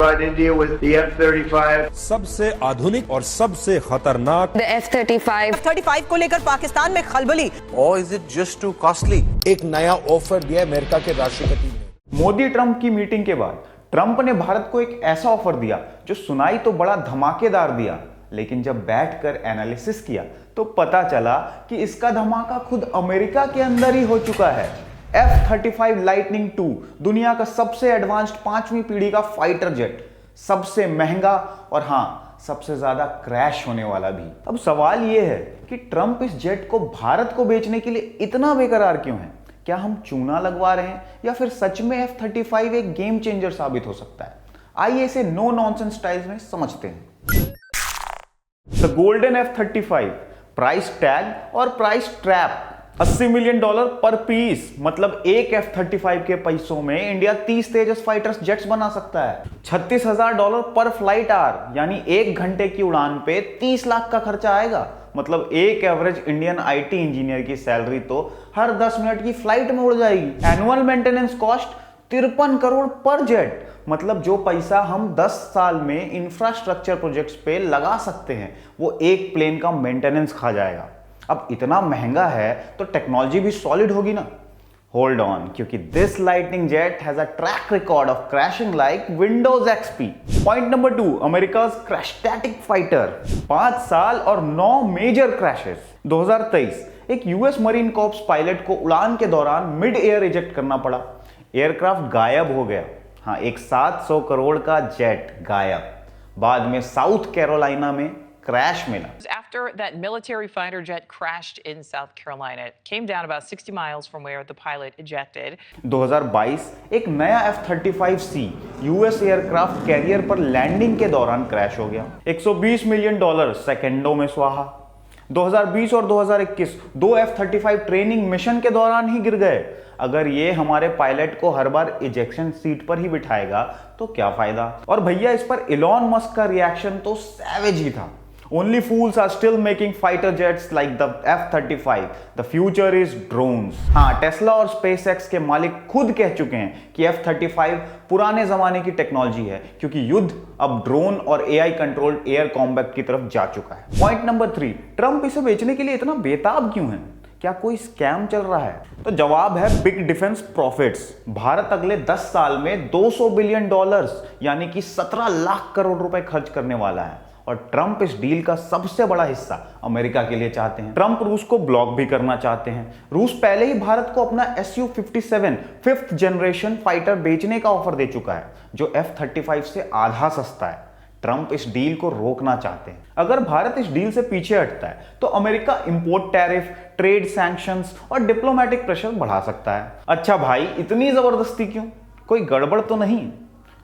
provide India with the F-35. सबसे आधुनिक और सबसे खतरनाक The F-35. F-35 को लेकर पाकिस्तान में खलबली। Or is it just too costly? एक नया ऑफर दिया अमेरिका के राष्ट्रपति ने। मोदी ट्रंप की मीटिंग के बाद ट्रंप ने भारत को एक ऐसा ऑफर दिया जो सुनाई तो बड़ा धमाकेदार दिया, लेकिन जब बैठकर एनालिसिस किया तो पता चला कि इसका धमाका खुद अमेरिका के अंदर ही हो चुका है। F-35 लाइटनिंग 2 दुनिया का सबसे एडवांस्ड 5वीं पीढ़ी का फाइटर जेट, सबसे महंगा और हाँ सबसे ज्यादा क्रैश होने वाला भी। अब सवाल यह है कि ट्रंप इस जेट को भारत को बेचने के लिए इतना बेकरार क्यों है? क्या हम चूना लगवा रहे हैं या फिर सच में F-35 एक गेम चेंजर साबित हो सकता है? आइए इसे नो नॉनसेंस स्टाइल में समझते हैं। The golden F-35 price tag और प्राइस ट्रैप $80 मिलियन पर पीस, मतलब एक F-35 के पैसों में इंडिया 30 तेजस फाइटर्स जेट्स बना सकता है। $36,000 पर फ्लाइट आवर, यानी 1 घंटे की उड़ान पे 30 लाख का खर्चा आएगा। मतलब एक एवरेज इंडियन आईटी इंजीनियर की सैलरी तो हर 10 मिनट की फ्लाइट में उड़ जाएगी। एनुअल मेंटेनेंस कॉस्ट 53 करोड़ पर जेट, मतलब जो पैसा हम 10 साल में इंफ्रास्ट्रक्चर प्रोजेक्ट्स पे लगा सकते हैं वो एक प्लेन का मेंटेनेंस खा जाएगा। अब इतना महंगा है तो टेक्नोलॉजी भी सॉलिड होगी ना? होल्ड ऑन, क्योंकि this lightning jet has a track record of crashing like Windows XP. Point number 2, America's crashtastic fighter. 5 साल और 9 मेजर क्रैशेस। 2023 एक यूएस मरीन कॉर्प्स पायलट को उड़ान के दौरान मिड एयर इजेक्ट करना पड़ा। एयरक्राफ्ट गायब हो गया। हाँ, एक 700 करोड़ का जेट गायब। बाद में साउथ कैरोलिना में क्रैश मिला। After that military fighter jet crashed in South Carolina, it came down about 60 miles from where the pilot ejected. 2022 एक नया F-35C यूएस एयरक्राफ्ट कैरियर पर लैंडिंग के दौरान क्रैश हो गया। $120 मिलियन सेकंडों में स्वाहा। 2020 और 2021 2 F-35 ट्रेनिंग मिशन के दौरान ही गिर गए। अगर ये हमारे पायलट को हर बार इजेक्शन सीट पर ही बिठाएगा तो क्या फायदा? और भैया इस पर इलॉन मस्क का रिएक्शन तो सैवेज ही था। Only fools are still making fighter jets like the F-35. The future is drones. हाँ, टेस्ला और SpaceX के मालिक खुद कह चुके हैं कि F-35 पुराने जमाने की टेक्नोलॉजी है, क्योंकि युद्ध अब ड्रोन और AI कंट्रोल्ड एयर कॉम्बैट की तरफ जा चुका है। पॉइंट नंबर 3, ट्रंप इसे बेचने के लिए इतना बेताब क्यों है? क्या कोई स्कैम चल रहा है? तो जवाब है बिग डिफेंस प्रॉफिट्स। भारत अगले 10 साल में $200 बिलियन यानी कि 17 लाख करोड़ रुपए खर्च करने वाला है, और ट्रंप इस डील का सबसे बड़ा हिस्सा अमेरिका के लिए चाहते हैं। ट्रंप रूस को ब्लॉक भी करना चाहते हैं। रूस पहले ही भारत को अपना Su-57 5th जनरेशन फाइटर बेचने का ऑफर दे चुका है, जो F-35 से आधा सस्ता है। ट्रंप इस डील को रोकना चाहते हैं। अगर भारत इस डील से पीछे हटता है तो America import tariff, trade sanctions और डिप्लोमेटिक प्रेशर बढ़ा सकता है। अच्छा भाई, इतनी जबरदस्ती क्यों? कोई गड़बड़ तो नहीं?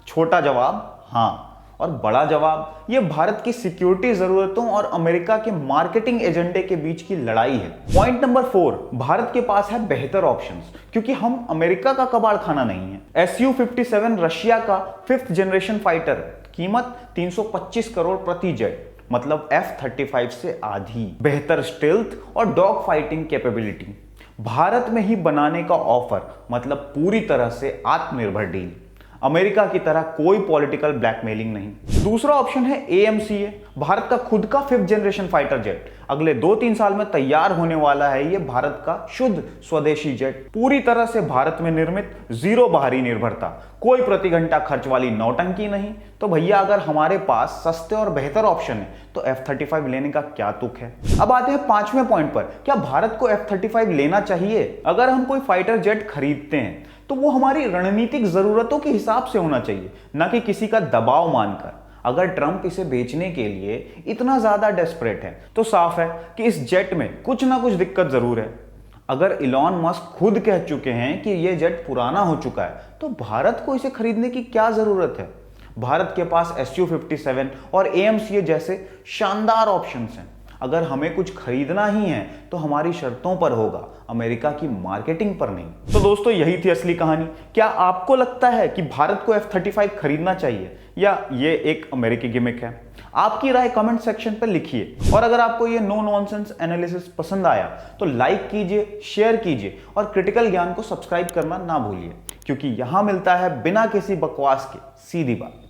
छोटा जवाब हाँ, और बड़ा जवाब ये भारत की सिक्योरिटी जरूरतों और अमेरिका के मार्केटिंग एजेंडे के बीच की लड़ाई है। पॉइंट नंबर 4, भारत के पास है बेहतर ऑप्शंस, क्योंकि हम अमेरिका का कबाड़ खाना नहीं है। Su-57 रशिया का 5th जनरेशन फाइटर, कीमत 325 करोड़ प्रति जेट, मतलब F-35 से आधी। बेहतर स्टेल्थ और डॉग फाइटिंग कैपेबिलिटी, भारत में ही बनाने का ऑफर, मतलब पूरी तरह से आत्मनिर्भर डील। अमेरिका की तरह कोई पॉलिटिकल ब्लैकमेलिंग नहीं। दूसरा ऑप्शन है AMCA, भारत का खुद का 5th जनरेशन फाइटर जेट। अगले 2-3 साल में तैयार होने वाला है ये भारत का शुद्ध स्वदेशी जेट, पूरी तरह से भारत में निर्मित, 0 बाहरी निर्भरता, कोई प्रति घंटा खर्च वाली नौटंकी नहीं। तो भैया अगर हमारे पास सस्ते और बेहतर ऑप्शन है तो F-35 लेने का क्या तुक है? अब आते हैं 5वें पॉइंट पर, क्या भारत को F-35 लेना चाहिए? अगर हम कोई फाइटर जेट खरीदते हैं तो वो हमारी रणनीतिक जरूरतों के हिसाब से होना चाहिए, ना कि किसी का दबाव मानकर। अगर ट्रंप इसे बेचने के लिए इतना ज्यादा डेस्परेट है तो साफ है कि इस जेट में कुछ ना कुछ दिक्कत जरूर है। अगर इलॉन मस्क खुद कह चुके हैं कि यह जेट पुराना हो चुका है तो भारत को इसे खरीदने की क्या जरूरत है? भारत के पास Su-57 और AMCA जैसे शानदार ऑप्शंस हैं। अगर हमें कुछ खरीदना ही है तो हमारी शर्तों पर होगा, अमेरिका की मार्केटिंग पर नहीं। तो दोस्तों यही थी असली कहानी। क्या आपको लगता है कि भारत को F-35 खरीदना चाहिए या ये एक अमेरिकी गिमिक है? आपकी राय कमेंट सेक्शन पर लिखिए, और अगर आपको ये नो नॉनसेंस एनालिसिस पसंद आया तो लाइक कीजिए, शेयर कीजिए और क्रिटिकल ज्ञान को सब्सक्राइब करना ना भूलिए, क्योंकि यहां मिलता है बिना किसी बकवास के सीधी बात।